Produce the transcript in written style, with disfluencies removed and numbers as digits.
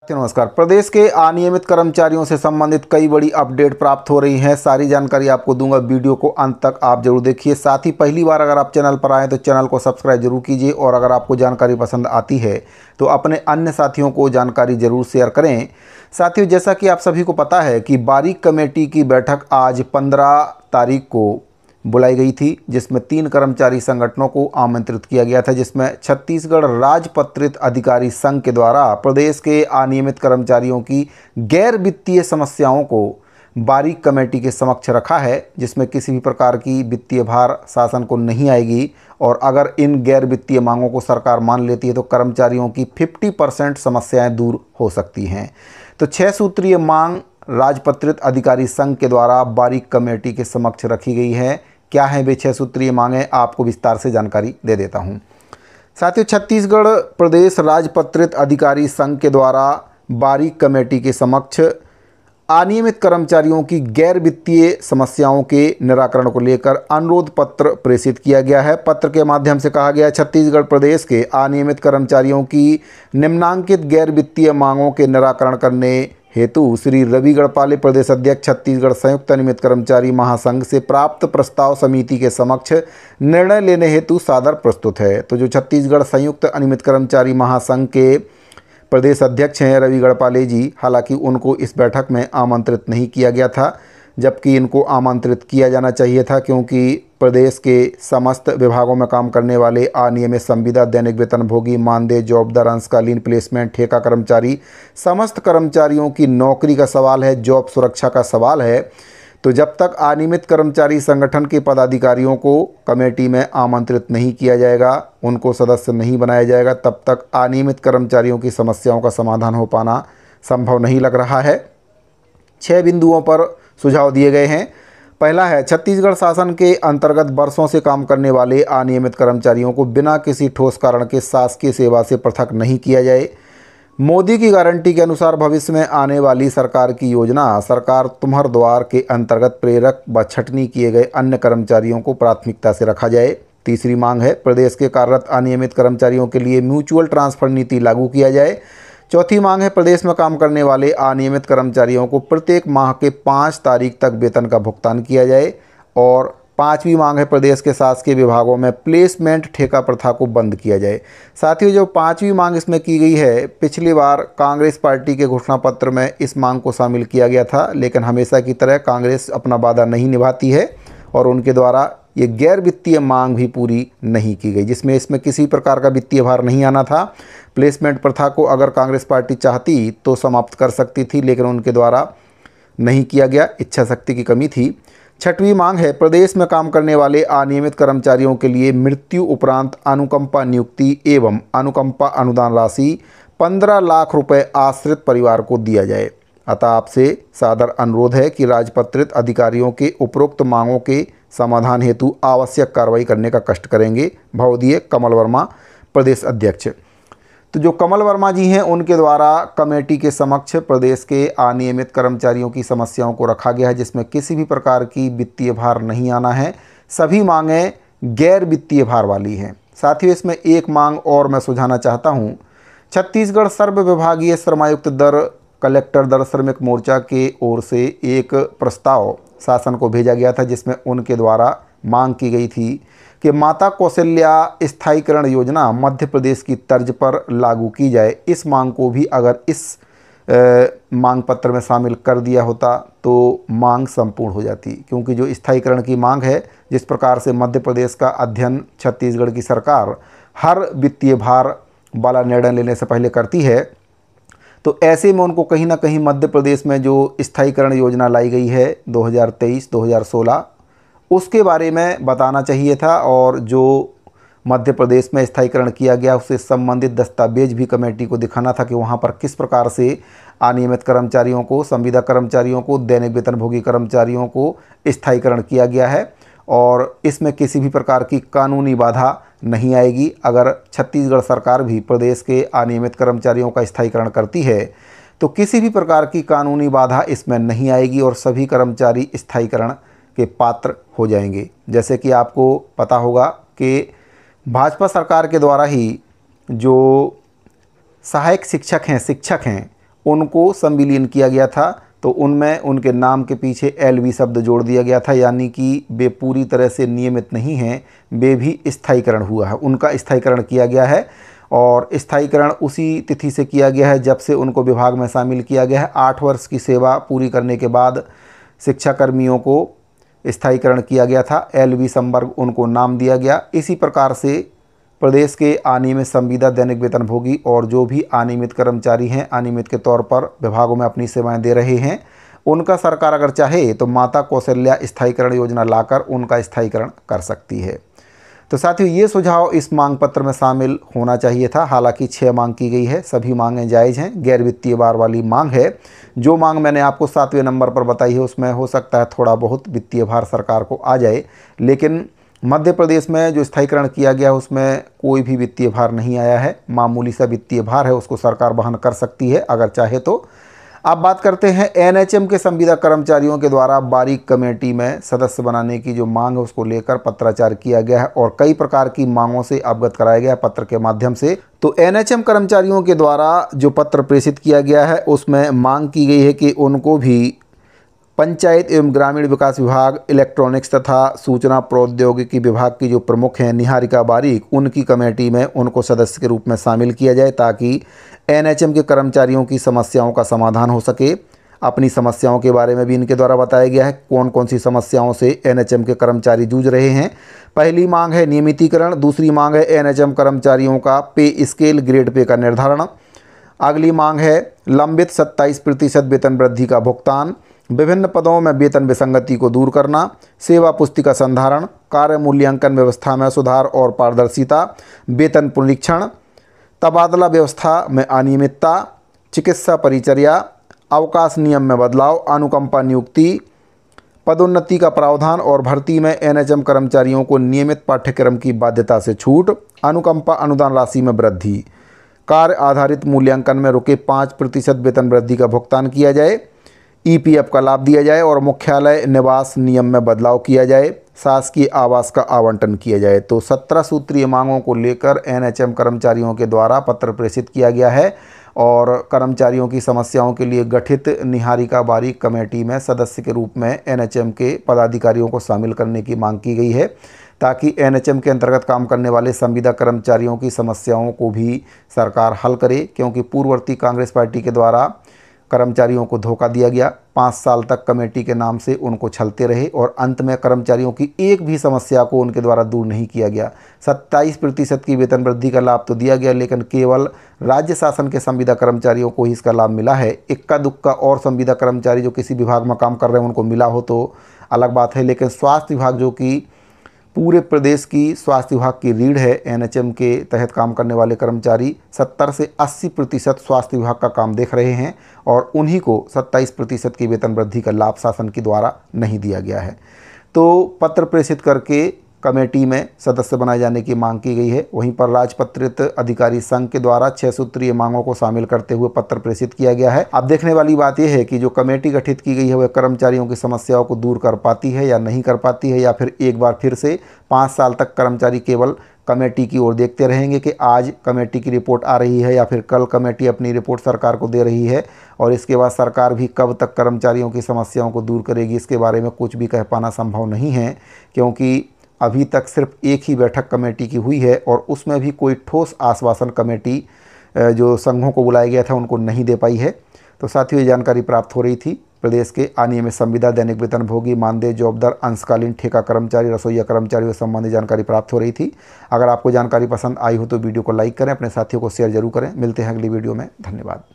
नमस्कार। प्रदेश के अनियमित कर्मचारियों से संबंधित कई बड़ी अपडेट प्राप्त हो रही हैं। सारी जानकारी आपको दूंगा, वीडियो को अंत तक आप जरूर देखिए। साथ ही पहली बार अगर आप चैनल पर आए तो चैनल को सब्सक्राइब जरूर कीजिए और अगर आपको जानकारी पसंद आती है तो अपने अन्य साथियों को जानकारी जरूर शेयर करें। साथियों, जैसा कि आप सभी को पता है कि बारीक कमेटी की बैठक आज 15 तारीख को बुलाई गई थी, जिसमें 3 कर्मचारी संगठनों को आमंत्रित किया गया था, जिसमें छत्तीसगढ़ राजपत्रित अधिकारी संघ के द्वारा प्रदेश के अनियमित कर्मचारियों की गैर वित्तीय समस्याओं को बारीक कमेटी के समक्ष रखा है, जिसमें किसी भी प्रकार की वित्तीय भार शासन को नहीं आएगी और अगर इन गैर वित्तीय मांगों को सरकार मान लेती है तो कर्मचारियों की 50% समस्याएं दूर हो सकती हैं। तो 6 सूत्रीय मांग राजपत्रित अधिकारी संघ के द्वारा बारीक कमेटी के समक्ष रखी गई है। क्या है वे 6 सूत्रीय मांगें, आपको विस्तार से जानकारी दे देता हूं। साथियों, छत्तीसगढ़ प्रदेश राजपत्रित अधिकारी संघ के द्वारा बारीक कमेटी के समक्ष अनियमित कर्मचारियों की गैर वित्तीय समस्याओं के निराकरण को लेकर अनुरोध पत्र प्रेषित किया गया है। पत्र के माध्यम से कहा गया, छत्तीसगढ़ प्रदेश के अनियमित कर्मचारियों की निम्नांकित गैर वित्तीय मांगों के निराकरण करने हेतु श्री रवि गढ़पाले, प्रदेश अध्यक्ष, छत्तीसगढ़ संयुक्त अनियमित कर्मचारी महासंघ से प्राप्त प्रस्ताव समिति के समक्ष निर्णय लेने हेतु सादर प्रस्तुत है। तो जो छत्तीसगढ़ संयुक्त अनियमित कर्मचारी महासंघ के प्रदेश अध्यक्ष हैं रवि गढ़पाले जी, हालांकि उनको इस बैठक में आमंत्रित नहीं किया गया था, जबकि इनको आमंत्रित किया जाना चाहिए था, क्योंकि प्रदेश के समस्त विभागों में काम करने वाले अनियमित संविदा, दैनिक वेतनभोगी, मानदेय, जॉबदार, अंशकालीन, प्लेसमेंट, ठेका कर्मचारी, समस्त कर्मचारियों की नौकरी का सवाल है, जॉब सुरक्षा का सवाल है। तो जब तक अनियमित कर्मचारी संगठन के पदाधिकारियों को कमेटी में आमंत्रित नहीं किया जाएगा, उनको सदस्य नहीं बनाया जाएगा, तब तक अनियमित कर्मचारियों की समस्याओं का समाधान हो पाना संभव नहीं लग रहा है। 6 बिंदुओं पर सुझाव दिए गए हैं। पहला है, छत्तीसगढ़ शासन के अंतर्गत वर्षों से काम करने वाले अनियमित कर्मचारियों को बिना किसी ठोस कारण के शासकीय सेवा से पृथक नहीं किया जाए। मोदी की गारंटी के अनुसार भविष्य में आने वाली सरकार की योजना सरकार तुम्हार द्वार के अंतर्गत प्रेरक व छटनी किए गए अन्य कर्मचारियों को प्राथमिकता से रखा जाए। तीसरी मांग है, प्रदेश के कार्यरत अनियमित कर्मचारियों के लिए म्यूचुअल ट्रांसफर नीति लागू किया जाए। चौथी मांग है, प्रदेश में काम करने वाले अनियमित कर्मचारियों को प्रत्येक माह के 5 तारीख तक वेतन का भुगतान किया जाए। और 5वीं मांग है, प्रदेश के शासकीय विभागों में प्लेसमेंट ठेका प्रथा को बंद किया जाए। साथियों, जो 5वीं मांग इसमें की गई है, पिछली बार कांग्रेस पार्टी के घोषणा पत्र में इस मांग को शामिल किया गया था, लेकिन हमेशा की तरह कांग्रेस अपना वादा नहीं निभाती है और उनके द्वारा ये गैर वित्तीय मांग भी पूरी नहीं की गई, जिसमें इसमें किसी प्रकार का वित्तीय भार नहीं आना था। प्लेसमेंट प्रथा को अगर कांग्रेस पार्टी चाहती तो समाप्त कर सकती थी, लेकिन उनके द्वारा नहीं किया गया, इच्छा शक्ति की कमी थी। 6वीं मांग है, प्रदेश में काम करने वाले अनियमित कर्मचारियों के लिए मृत्यु उपरांत अनुकंपा नियुक्ति एवं अनुकंपा अनुदान राशि 15 लाख रुपए आश्रित परिवार को दिया जाए। अतः आपसे सादर अनुरोध है कि राजपत्रित अधिकारियों के उपरोक्त मांगों के समाधान हेतु आवश्यक कार्रवाई करने का कष्ट करेंगे। भवदीय कमल वर्मा, प्रदेश अध्यक्ष। तो जो कमल वर्मा जी हैं, उनके द्वारा कमेटी के समक्ष प्रदेश के अनियमित कर्मचारियों की समस्याओं को रखा गया है, जिसमें किसी भी प्रकार की वित्तीय भार नहीं आना है। सभी मांगें गैर वित्तीय भार वाली हैं। साथियों, इसमें एक मांग और मैं सुझाना चाहता हूँ। छत्तीसगढ़ सर्व विभागीय श्रमायुक्त दर कलेक्टर दर श्रमिक मोर्चा के ओर से एक प्रस्ताव शासन को भेजा गया था, जिसमें उनके द्वारा मांग की गई थी कि माता कौशल्या स्थायीकरण योजना मध्य प्रदेश की तर्ज पर लागू की जाए। इस मांग को भी अगर इस मांग पत्र में शामिल कर दिया होता तो मांग संपूर्ण हो जाती, क्योंकि जो स्थायीकरण की मांग है, जिस प्रकार से मध्य प्रदेश का अध्ययन छत्तीसगढ़ की सरकार हर वित्तीय भार वाला निर्णय लेने से पहले करती है, तो ऐसे में उनको कहीं ना कहीं मध्य प्रदेश में जो स्थायीकरण योजना लाई गई है 2023-2016, उसके बारे में बताना चाहिए था और जो मध्य प्रदेश में स्थायीकरण किया गया उससे संबंधित दस्तावेज भी कमेटी को दिखाना था कि वहाँ पर किस प्रकार से अनियमित कर्मचारियों को, संविदा कर्मचारियों को, दैनिक वेतनभोगी कर्मचारियों को स्थायीकरण किया गया है और इसमें किसी भी प्रकार की कानूनी बाधा नहीं आएगी। अगर छत्तीसगढ़ सरकार भी प्रदेश के अनियमित कर्मचारियों का स्थायीकरण करती है तो किसी भी प्रकार की कानूनी बाधा इसमें नहीं आएगी और सभी कर्मचारी स्थायीकरण के पात्र हो जाएंगे। जैसे कि आपको पता होगा कि भाजपा सरकार के द्वारा ही जो सहायक शिक्षक हैं उनको संविलीन किया गया था, तो उनमें उनके नाम के पीछे LV शब्द जोड़ दिया गया था, यानी कि वे पूरी तरह से नियमित नहीं हैं, वे भी स्थायीकरण हुआ है, उनका स्थायीकरण किया गया है। और स्थायीकरण उसी तिथि से किया गया है जब से उनको विभाग में शामिल किया गया है। 8 वर्ष की सेवा पूरी करने के बाद शिक्षाकर्मियों को स्थायीकरण किया गया था, LV संवर्ग उनको नाम दिया गया। इसी प्रकार से प्रदेश के अनियमित संविदा दैनिक वेतनभोगी और जो भी अनियमित कर्मचारी हैं, अनियमित के तौर पर विभागों में अपनी सेवाएं दे रहे हैं, उनका सरकार अगर चाहे तो माता कौशल्या स्थायीकरण योजना लाकर उनका स्थायीकरण कर सकती है। तो साथियों, ये सुझाव इस मांग पत्र में शामिल होना चाहिए था। हालांकि 6 मांग की गई है, सभी मांगें जायज़ हैं, गैर वित्तीय भार वाली मांग है। जो मांग मैंने आपको 7वें नंबर पर बताई है उसमें हो सकता है थोड़ा बहुत वित्तीय भार सरकार को आ जाए, लेकिन मध्य प्रदेश में जो स्थायीकरण किया गया उसमें कोई भी वित्तीय भार नहीं आया है। मामूली सा वित्तीय भार है, उसको सरकार वहन कर सकती है अगर चाहे तो। अब बात करते हैं NHM के संविदा कर्मचारियों के द्वारा बारीक कमेटी में सदस्य बनाने की जो मांग है उसको लेकर पत्राचार किया गया है और कई प्रकार की मांगों से अवगत कराया गया है पत्र के माध्यम से। तो NHM कर्मचारियों के द्वारा जो पत्र प्रेषित किया गया है उसमें मांग की गई है कि उनको भी पंचायत एवं ग्रामीण विकास विभाग, इलेक्ट्रॉनिक्स तथा सूचना प्रौद्योगिकी विभाग की जो प्रमुख हैं निहारिका बारिक, उनकी कमेटी में उनको सदस्य के रूप में शामिल किया जाए ताकि NHM के कर्मचारियों की समस्याओं का समाधान हो सके। अपनी समस्याओं के बारे में भी इनके द्वारा बताया गया है, कौन कौन सी समस्याओं से NHM के कर्मचारी जूझ रहे हैं। पहली मांग है नियमितीकरण, दूसरी मांग है NHM कर्मचारियों का पे स्केल ग्रेड पे का निर्धारण, अगली मांग है लंबित 27% वेतन वृद्धि का भुगतान, विभिन्न पदों में वेतन विसंगति को दूर करना, सेवा पुस्तिका संधारण, कार्य मूल्यांकन व्यवस्था में सुधार और पारदर्शिता, वेतन पुनरीक्षण, तबादला व्यवस्था में अनियमितता, चिकित्सा परिचर्या, अवकाश नियम में बदलाव, अनुकंपा नियुक्ति, पदोन्नति का प्रावधान और भर्ती में NHM कर्मचारियों को नियमित पाठ्यक्रम की बाध्यता से छूट, अनुकंपा अनुदान राशि में वृद्धि, कार्य आधारित मूल्यांकन में रुके 5% वेतन वृद्धि का भुगतान किया जाए, EPF का लाभ दिया जाए और मुख्यालय निवास नियम में बदलाव किया जाए, शासकीय आवास का आवंटन किया जाए। तो 17 सूत्रीय मांगों को लेकर NHM कर्मचारियों के द्वारा पत्र प्रेषित किया गया है और कर्मचारियों की समस्याओं के लिए गठित निहारिका बारिक कमेटी में सदस्य के रूप में NHM के पदाधिकारियों को शामिल करने की मांग की गई है ताकि NHM के अंतर्गत काम करने वाले संविदा कर्मचारियों की समस्याओं को भी सरकार हल करे, क्योंकि पूर्ववर्ती कांग्रेस पार्टी के द्वारा कर्मचारियों को धोखा दिया गया। 5 साल तक कमेटी के नाम से उनको छलते रहे और अंत में कर्मचारियों की एक भी समस्या को उनके द्वारा दूर नहीं किया गया। 27% की वेतन वृद्धि का लाभ तो दिया गया, लेकिन केवल राज्य शासन के संविदा कर्मचारियों को ही इसका लाभ मिला है। इक्का दुक्का और संविदा कर्मचारी जो किसी विभाग में काम कर रहे हैं उनको मिला हो तो अलग बात है, लेकिन स्वास्थ्य विभाग जो कि पूरे प्रदेश की स्वास्थ्य विभाग की रीढ़ है, NHM के तहत काम करने वाले कर्मचारी 70 से 80% स्वास्थ्य विभाग का काम देख रहे हैं और उन्हीं को 27% की वेतन वृद्धि का लाभ शासन के द्वारा नहीं दिया गया है। तो पत्र प्रेषित करके कमेटी में सदस्य बनाए जाने की मांग की गई है। वहीं पर राजपत्रित अधिकारी संघ के द्वारा 6 सूत्रीय मांगों को शामिल करते हुए पत्र प्रेषित किया गया है। अब देखने वाली बात यह है कि जो कमेटी गठित की गई है वह कर्मचारियों की समस्याओं को दूर कर पाती है या नहीं कर पाती है, या फिर एक बार फिर से 5 साल तक कर्मचारी केवल कमेटी की ओर देखते रहेंगे कि आज कमेटी की रिपोर्ट आ रही है या फिर कल कमेटी अपनी रिपोर्ट सरकार को दे रही है और इसके बाद सरकार भी कब तक कर्मचारियों की समस्याओं को दूर करेगी इसके बारे में कुछ भी कह पाना संभव नहीं है, क्योंकि अभी तक सिर्फ एक ही बैठक कमेटी की हुई है और उसमें भी कोई ठोस आश्वासन कमेटी जो संघों को बुलाया गया था उनको नहीं दे पाई है। तो साथियों, ये जानकारी प्राप्त हो रही थी प्रदेश के अनियमित संविदा दैनिक वेतनभोगी, मानदेय, जॉबदार, अंशकालीन, ठेका कर्मचारी, रसोईया कर्मचारियों से संबंधित जानकारी प्राप्त हो रही थी। अगर आपको जानकारी पसंद आई हो तो वीडियो को लाइक करें, अपने साथियों को शेयर जरूर करें। मिलते हैं अगली वीडियो में। धन्यवाद।